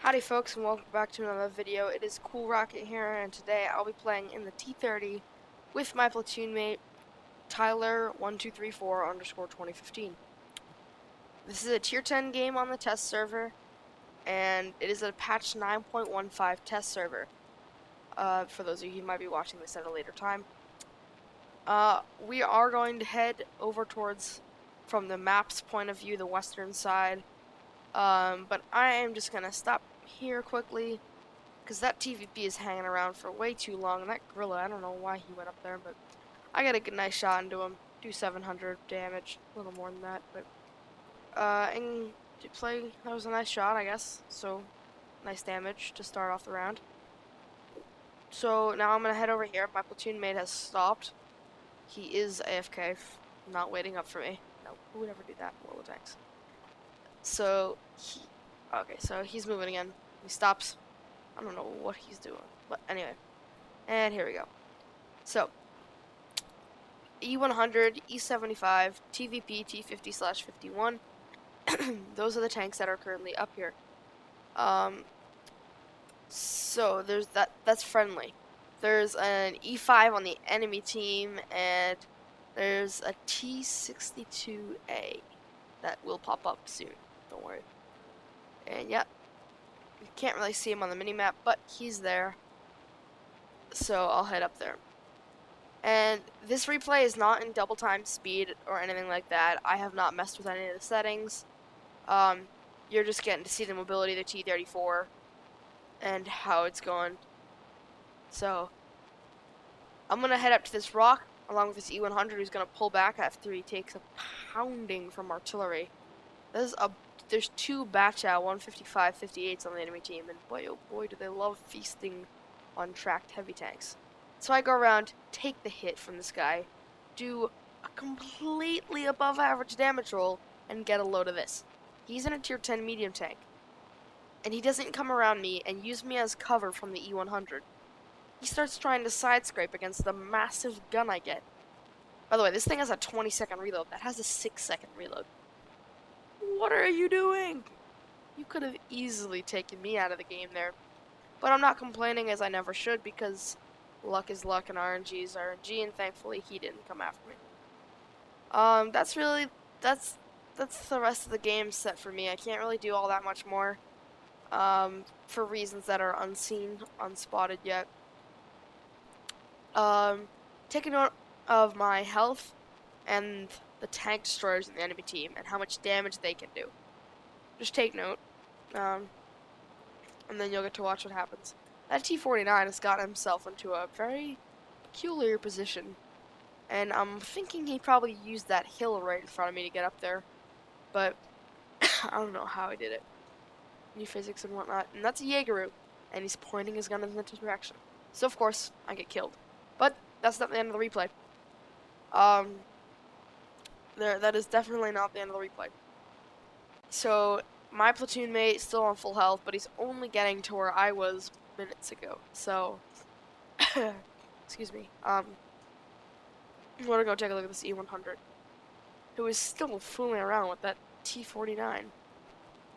Howdy folks, and welcome back to another video. It is Cool Rocket here, and today I'll be playing in the T30 with my platoon mate Tyler1234 underscore 2015. This is a tier 10 game on the test server, and it is a patch 9.15 test server. For those of you who might be watching this at a later time. We are going to head over towards, from the map's point of view, the western side. But I am just gonna stop here quickly, because that TVP is hanging around for way too long, and that gorilla, I don't know why he went up there, but I got a good nice shot into him. Do 700 damage, a little more than that, but and to play, that was a nice shot, I guess, so nice damage to start off the round. So now I'm gonna head over here. My platoon mate has stopped. He is AFK, not waiting up for me. No, who would ever do that? Well, thanks. So so he's moving again. He stops. I don't know what he's doing, but anyway. And here we go. So E100, E75, TVP, T50/51. Those are the tanks that are currently up here. So there's that's friendly. There's an E5 on the enemy team, and there's a T62A that will pop up soon. Don't worry. And yeah, you can't really see him on the minimap, but he's there. So I'll head up there. And this replay is not in double time speed or anything like that. I have not messed with any of the settings. You're just getting to see the mobility of the T34 and how it's going. So I'm gonna head up to this rock along with this E100, who's gonna pull back after he takes a pounding from artillery. There's two Batchow 155-58s on the enemy team, and boy oh boy do they love feasting on tracked heavy tanks. So I go around, take the hit from this guy, do a completely above average damage roll, and get a load of this. He's in a tier 10 medium tank, and he doesn't come around me and use me as cover from the E100. He starts trying to side scrape against the massive gun I get. By the way, this thing has a 20-second reload. That has a 6-second reload. What are you doing? You could have easily taken me out of the game there. But I'm not complaining, as I never should, because luck is luck and RNG is RNG, and thankfully he didn't come after me. That's the rest of the game set for me. I can't really do all that much more, for reasons that are unseen, unspotted yet. Take a note of my health and the tank destroyers in the enemy team and how much damage they can do. Just take note, and then you'll get to watch what happens. That T49 has gotten himself into a very peculiar position, and I'm thinking he probably used that hill right in front of me to get up there, but I don't know how he did it. New physics and whatnot. And that's a Jaegeru, and he's pointing his gun in the direction. So of course I get killed, but that's not the end of the replay. That is definitely not the end of the replay. So my platoon mate is still on full health, but he's only getting to where I was minutes ago. So excuse me. I'm gonna go take a look at this E100, who is still fooling around with that T49.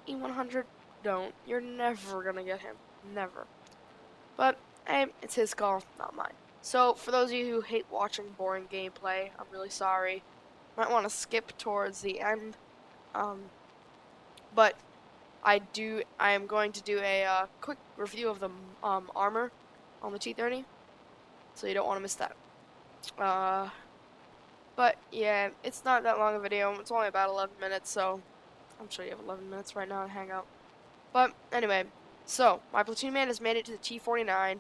E100, don't. You're never gonna get him. Never. But hey, it's his call, not mine. So for those of you who hate watching boring gameplay, I'm really sorry. Might want to skip towards the end. But I am going to do a quick review of the armor on the T30, so you don't want to miss that. But yeah, it's not that long a video. It's only about 11 minutes, so I'm sure you have 11 minutes right now to hang out. But anyway, so my platoon man has made it to the T49,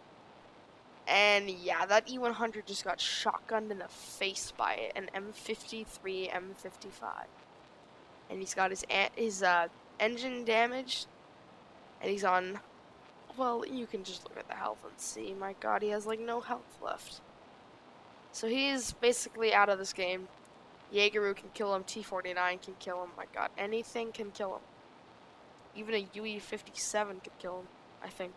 and yeah, that E100 just got shotgunned in the face by it, an M53, M55, and he's got his engine damaged, and he's on, well, you can just look at the health and see, my god, he has like no health left. So he's basically out of this game. Jaegeru can kill him, T49 can kill him, my god, anything can kill him. Even a UE57 could kill him, I think.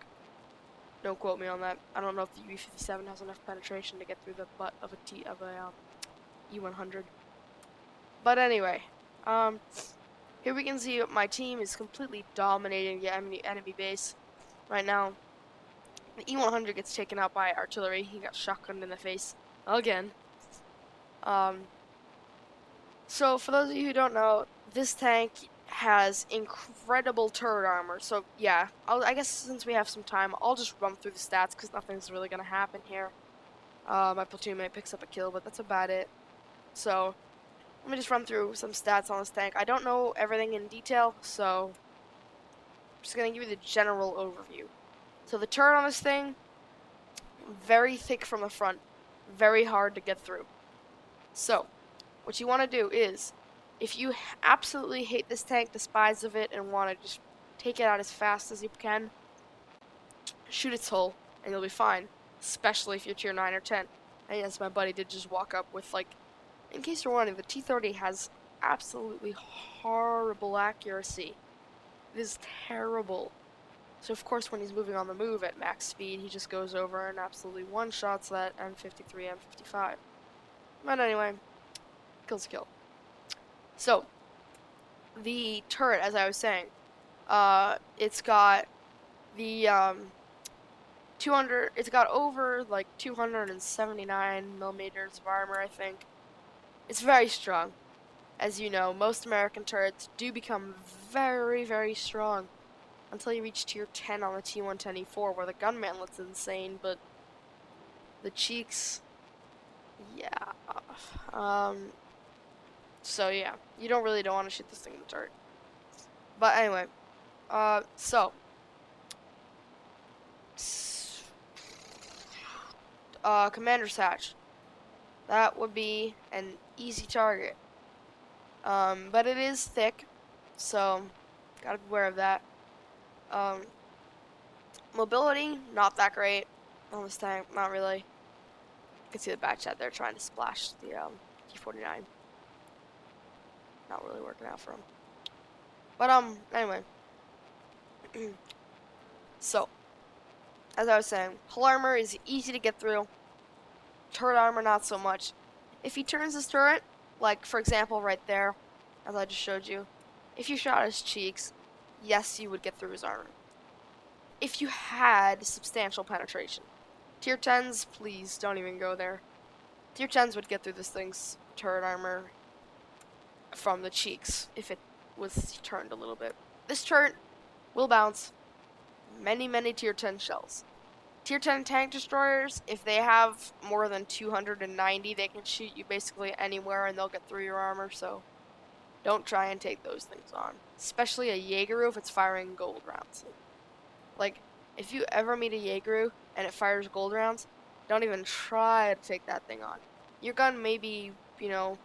Don't quote me on that. I don't know if the UE57 has enough penetration to get through the butt of a E100. But anyway, Here we can see my team is completely dominating the enemy base right now. The E100 gets taken out by artillery. He got shotgunned in the face again. So for those of you who don't know, this tank has incredible turret armor. So yeah, I guess since we have some time, I'll just run through the stats because nothing's really gonna happen here. My platoon mate picks up a kill, but that's about it. So let me just run through some stats on this tank. I don't know everything in detail, so I'm just gonna give you the general overview. So the turret on this thing, very thick from the front, very hard to get through. So what you want to do is, if you absolutely hate this tank, despise of it, and want to just take it out as fast as you can, shoot its hull, and you'll be fine. Especially if you're tier 9 or 10. And yes, my buddy did just walk up with, like, in case you're wondering, the T30 has absolutely horrible accuracy. It is terrible. So of course when he's moving on the move at max speed, he just goes over and absolutely one-shots that M53, M55. But anyway, kill's a kill. So, the turret, as I was saying, it's got the, 200, it's got over, like, 279 millimeters of armor, I think. It's very strong. As you know, most American turrets do become very, very strong until you reach tier 10 on the T110E4, where the gunman looks insane, but the cheeks, yeah. So yeah, you don't want to shoot this thing in the turret. But anyway, Commander's Hatch. That would be an easy target. But it is thick, so gotta be aware of that. Mobility, not that great on this tank, not really. You can see the back chat there trying to splash the T49. Not really working out for him. But anyway. So, as I was saying, hull armor is easy to get through. Turret armor, not so much. If he turns his turret, like for example right there, as I just showed you, if you shot his cheeks, yes, you would get through his armor. If you had substantial penetration. Tier 10s, please don't even go there. Tier 10s would get through this thing's turret armor from the cheeks if it was turned a little bit. This turret will bounce many, many tier 10 shells. Tier 10 tank destroyers, if they have more than 290, they can shoot you basically anywhere and they'll get through your armor, so don't try and take those things on. Especially a Jaeger if it's firing gold rounds. Like, if you ever meet a Jaeger and it fires gold rounds, don't even try to take that thing on. Your gun may be, you know,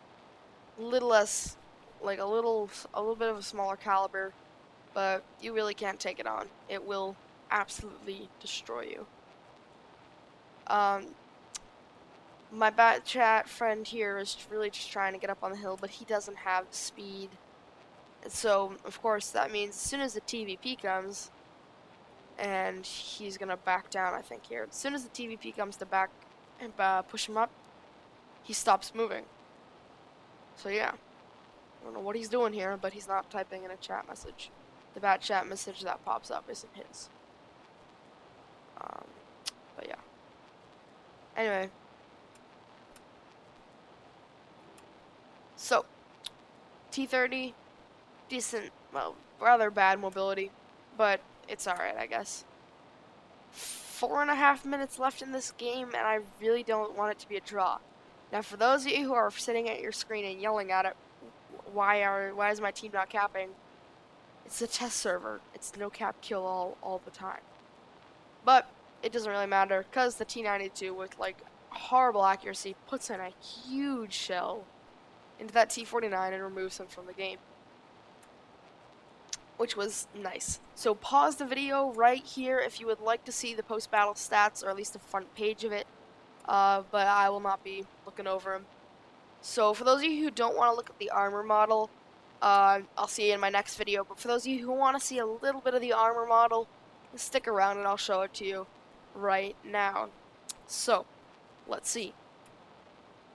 a little less, like a little bit of a smaller caliber, but you really can't take it on. It will absolutely destroy you. My bat chat friend here is really just trying to get up on the hill, but he doesn't have speed. And so, of course, that means as soon as the TVP comes, and he's gonna back down, I think, here. As soon as the TVP comes to back and push him up, he stops moving. So yeah, I don't know what he's doing here, but he's not typing in a chat message. The bat chat message that pops up isn't his. But yeah. Anyway. So, T30, decent, well, rather bad mobility, but it's alright, I guess. 4.5 minutes left in this game, and I really don't want it to be a draw. Now, for those of you who are sitting at your screen and yelling at it, why is my team not capping? It's a test server. It's no cap kill all the time. But it doesn't really matter, because the T92 with like horrible accuracy puts in a huge shell into that T49 and removes him from the game, which was nice. So pause the video right here if you would like to see the post-battle stats, or at least the front page of it, but I will not be looking over them. So for those of you who don't want to look at the armor model, I'll see you in my next video, but for those of you who want to see a little bit of the armor model, stick around and I'll show it to you right now. So, let's see.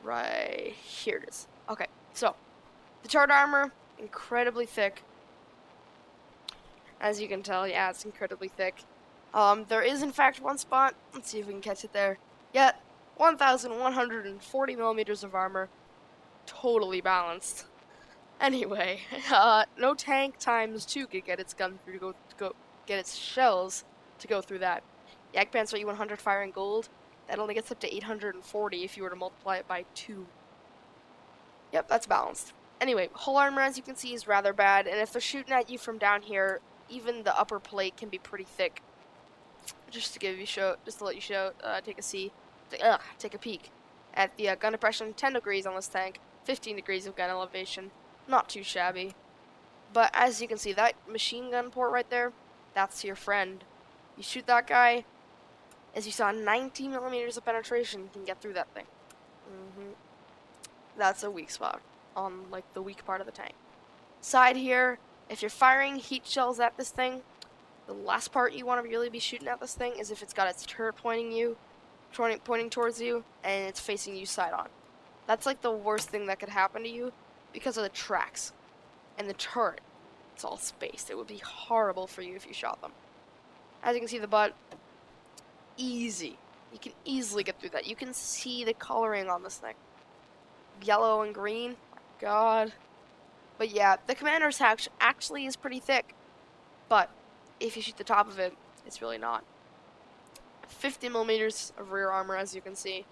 Right here it is. Okay, so the turret armor, incredibly thick. As you can tell, yeah, it's incredibly thick. There is in fact one spot. Let's see if we can catch it there. Yeah, 1,140 millimeters of armor, totally balanced. Anyway, no tank times 2 could get its gun through to go get its shells to go through that. Yak Pants rate 100 fire in gold. That only gets up to 840 if you were to multiply it by 2. Yep, that's balanced. Anyway, hull armor, as you can see, is rather bad, and if they're shooting at you from down here, even the upper plate can be pretty thick. Just to let you take a peek at the gun depression. 10 degrees on this tank, 15 degrees of gun elevation. Not too shabby. But as you can see, that machine gun port right there, that's your friend. You shoot that guy, as you saw, 90 millimeters of penetration can get through that thing. That's a weak spot on like the weak part of the tank. Side here, if you're firing heat shells at this thing, the last part you want to really be shooting at this thing is if it's got its turret pointing towards you, and it's facing you side on. That's like the worst thing that could happen to you because of the tracks and the turret. It's all spaced. It would be horrible for you if you shot them. As you can see, the butt, easy. You can easily get through that. You can see the coloring on this thing. Yellow and green. My God. But yeah, the commander's hatch actually is pretty thick. But if you shoot the top of it, it's really not. 50 millimeters of rear armor, as you can see.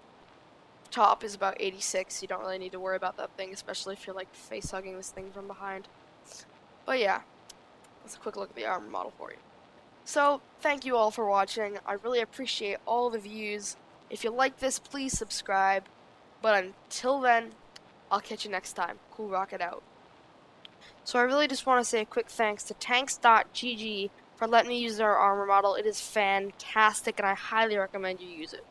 Top is about 86. You don't really need to worry about that thing, especially if you're like face hugging this thing from behind. But yeah, that's a quick look at the armor model for you. So, thank you all for watching. I really appreciate all the views. If you like this, please subscribe. But until then, I'll catch you next time. Cool Rocket out. So I really just want to say a quick thanks to tanks.gg for letting me use their armor model. It is fantastic, and I highly recommend you use it.